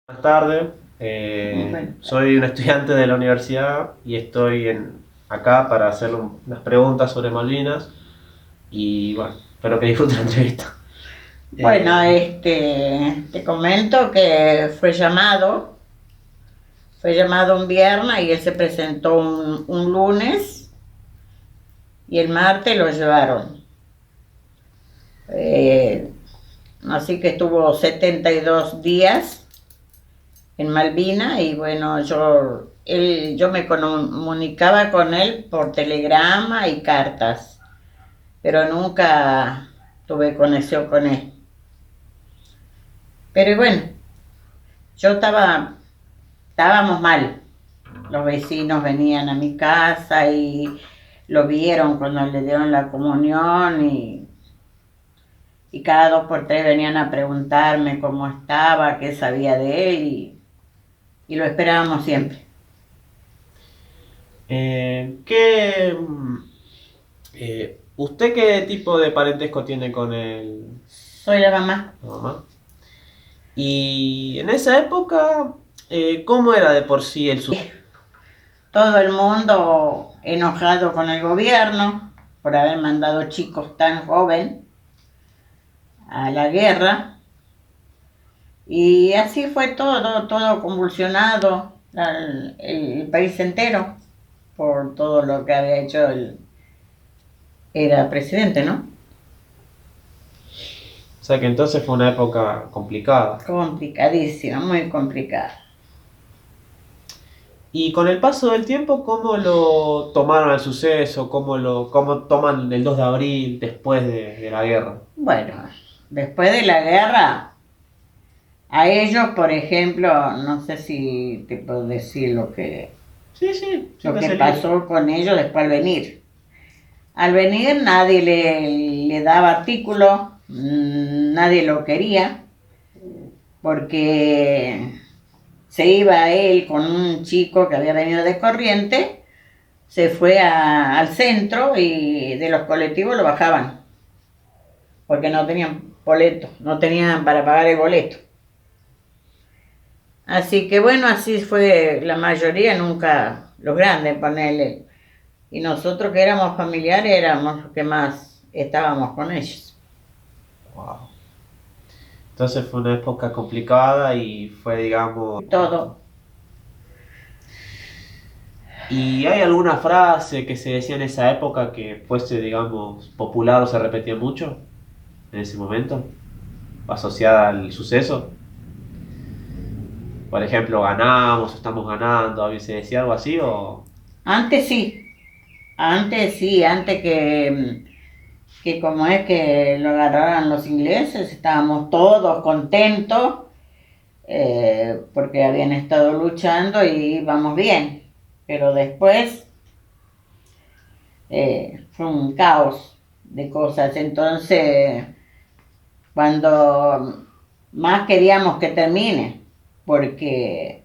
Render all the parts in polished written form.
Buenas tardes, Bueno, soy un estudiante de la universidad y estoy acá para hacer unas preguntas sobre Malvinas y bueno, espero que disfruten la entrevista. bueno, Eh, te comento que fue llamado un viernes y él se presentó un lunes y el martes lo llevaron. Eh, Así que estuvo 72 días en Malvina y bueno, yo me comunicaba con él por telegrama y cartas, pero nunca tuve conexión con él. Pero bueno, estábamos mal. Los vecinos venían a mi casa y lo vieron cuando le dieron la comunión y cada dos por tres venían a preguntarme cómo estaba, qué sabía de él y lo esperábamos siempre. ¿Usted qué tipo de parentesco tiene con Soy la mamá. la mamá? Y en esa época, ¿cómo era de por sí el suceso? Todo el mundo enojado con el gobierno por haber mandado chicos tan jóvenes a la guerra. Y así fue todo convulsionado, el país entero, por todo lo que había hecho era presidente, ¿no? O sea que entonces fue una época complicada. Complicadísima, muy complicada. Y con el paso del tiempo, ¿cómo lo tomaron al suceso? ¿Cómo toman el 2 de abril después de la guerra? Bueno, después de la guerra, a ellos, por ejemplo, no sé si te puedo decir Sí, sí, lo que siéntase libre. pasó con ellos después al venir. Al venir nadie le daba artículo, nadie lo quería, porque se iba él con un chico que había venido de Corriente, se fue al centro y de los colectivos lo bajaban, porque no tenían boleto, no tenían para pagar el boleto. Así que bueno, así fue la mayoría, nunca los grandes, ponerle. Y nosotros que éramos familiares éramos los que más estábamos con ellos. Wow. Entonces fue una época complicada y fue, digamos... Todo. ¿Y hay alguna frase que se decía en esa época que fuese, digamos, popular o se repetía mucho en ese momento, asociada al suceso? Por ejemplo, ganamos, estamos ganando, ¿a veces se decía algo así o...? Antes sí, antes que como es que lo agarraran los ingleses, estábamos todos contentos porque habían estado luchando y íbamos bien. Pero después fue un caos de cosas. Entonces, cuando más queríamos que termine, porque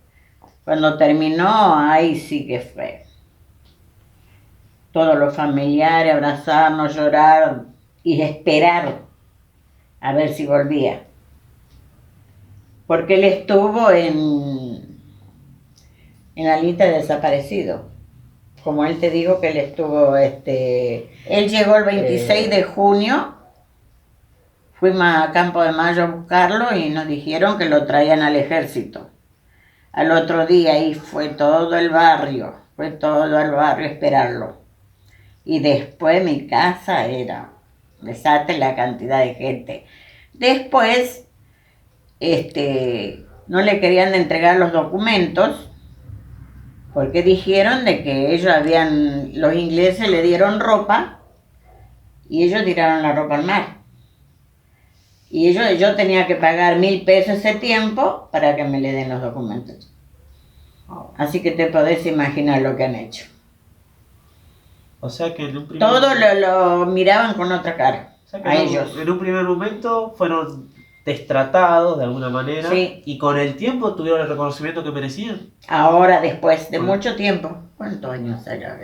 cuando terminó, ahí sí que fue. Todos los familiares, abrazarnos, llorar y esperar a ver si volvía. Porque él estuvo en la lista de desaparecidos. Como él te digo que él estuvo, él llegó el 26 de junio, fuimos a Campo de Mayo a buscarlo y nos dijeron que lo traían al ejército. Al otro día ahí fue todo el barrio a esperarlo. Y después mi casa era, desate la cantidad de gente. Después, no le querían entregar los documentos porque dijeron de que los ingleses le dieron ropa y ellos tiraron la ropa al mar. Y yo tenía que pagar 1.000 pesos ese tiempo para que me le den los documentos. Así que te podés imaginar lo que han hecho. O sea que en un primer Todo lo miraban con otra cara, O sea que a ellos. en un primer momento fueron destratados de alguna manera Sí, y con el tiempo tuvieron el reconocimiento que merecían. ahora después de Bueno, mucho tiempo. ¿Cuántos años hará?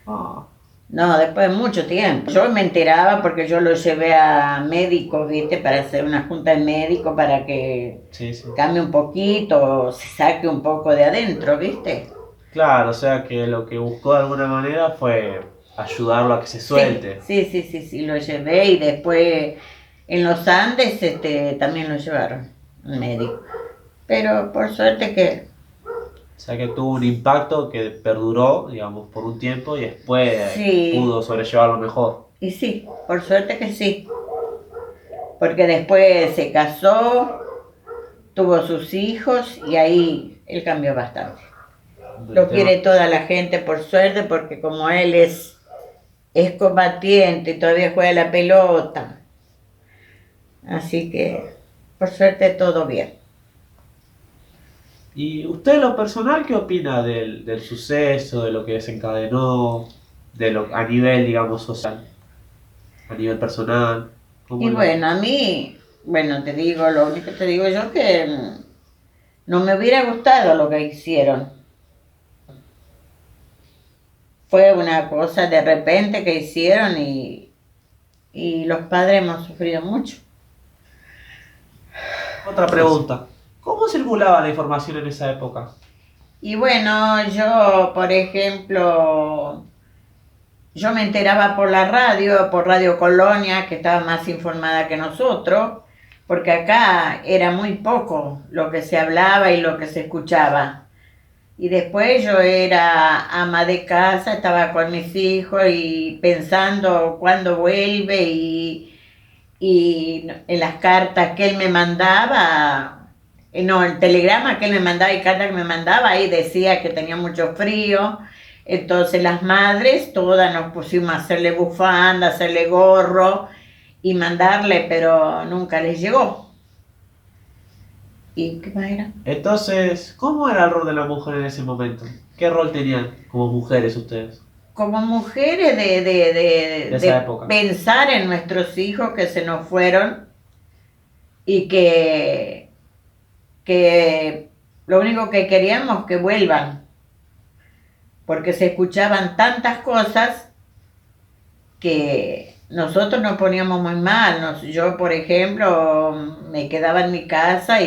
ah. No, después de mucho tiempo. Yo me enteraba porque yo lo llevé a médicos, ¿viste? Para hacer una junta de médicos para que Sí, sí. cambie un poquito, se saque un poco de adentro, ¿viste? Claro, o sea que lo que buscó de alguna manera fue ayudarlo a que se Sí, suelte. sí, sí, sí, sí, lo llevé y después en los Andes también lo llevaron al médico. Pero por suerte que O sea que tuvo un impacto que perduró, digamos, por un tiempo y después sí, pudo sobrellevarlo mejor. y sí, por suerte que sí. Porque después se casó, tuvo sus hijos y ahí él cambió bastante. El Lo tema. quiere toda la gente por suerte porque como él es combatiente y todavía juega la pelota. Así que por suerte todo bien. ¿Y usted en lo personal qué opina del suceso, de lo que desencadenó, a nivel, digamos, social, a nivel personal? ¿Cómo Y lo...? bueno, a mí, bueno, te digo, lo único que te digo yo que no me hubiera gustado lo que hicieron. Fue una cosa de repente que hicieron y los padres hemos sufrido mucho. Otra pregunta. ¿Cómo circulaba la información en esa época? Y bueno, yo, por ejemplo, yo me enteraba por Radio Colonia, que estaba más informada que nosotros, porque acá era muy poco lo que se hablaba y lo que se escuchaba. Y después yo era ama de casa, estaba con mis hijos y pensando cuándo vuelve y en las cartas que él me mandaba, no, el telegrama que él me mandaba y cartas que me mandaba, ahí decía que tenía mucho frío. Entonces las madres todas nos pusimos a hacerle bufanda, hacerle gorro y mandarle, pero nunca les llegó. ¿Y qué más era? Entonces, ¿cómo era el rol de la mujer en ese momento? ¿Qué rol tenían como mujeres ustedes Como mujeres de esa época? pensar en nuestros hijos que se nos fueron y que lo único que queríamos que vuelvan, porque se escuchaban tantas cosas que nosotros nos poníamos muy mal. Yo, por ejemplo, me quedaba en mi casa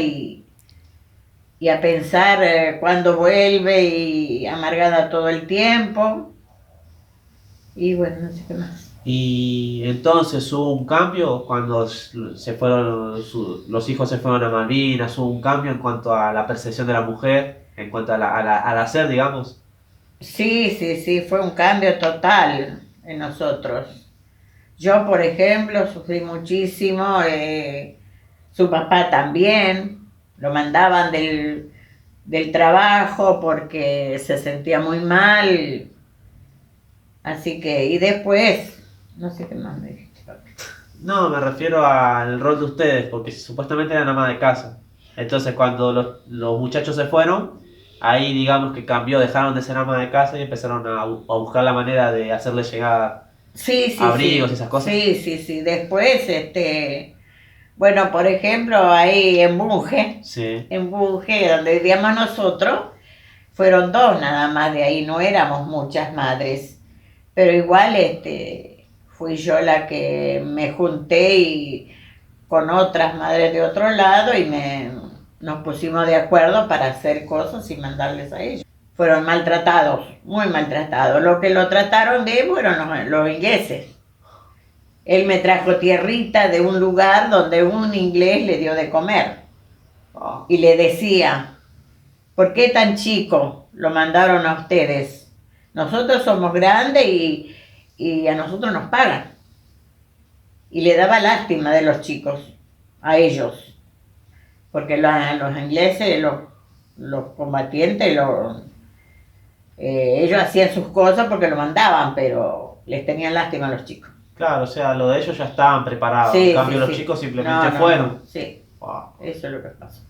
y a pensar cuándo vuelve y amargada todo el tiempo. Y bueno, no sé qué más. Y entonces hubo un cambio cuando se fueron los hijos se fueron a Malvinas, hubo un cambio en cuanto a la percepción de la mujer, en cuanto al hacer, digamos. Sí, sí, sí, fue un cambio total en nosotros. Yo, por ejemplo, sufrí muchísimo, su papá también, lo mandaban del trabajo porque se sentía muy mal, así que, y después, no sé qué más me dijiste. No, me refiero al rol de ustedes, porque supuestamente eran ama de casa. Entonces cuando los muchachos se fueron, ahí digamos que cambió, dejaron de ser ama de casa y empezaron a buscar la manera de hacerles llegar Sí, sí, abrigos y sí, esas cosas. sí, sí, sí, después, bueno, por ejemplo, ahí Sí. en Bunge, donde vivíamos nosotros, fueron dos nada más de ahí, no éramos muchas madres, pero igual fui yo la que me junté con otras madres de otro lado y nos pusimos de acuerdo para hacer cosas y mandarles a ellos. Fueron maltratados, muy maltratados. Lo que lo trataron bien fueron los ingleses. Él me trajo tierrita de un lugar donde un inglés le dio de comer Ah, y le decía, ¿por qué tan chico lo mandaron a ustedes? Nosotros somos grandes y a nosotros nos pagan. Y le daba lástima de los chicos, a ellos, porque los ingleses, los combatientes, ellos hacían sus cosas porque lo mandaban, pero les tenían lástima a los chicos. claro, o sea, lo de ellos ya estaban preparados. En Sí, cambio sí, los sí. chicos simplemente No, no, fueron. no, sí, Wow. eso es lo que pasó.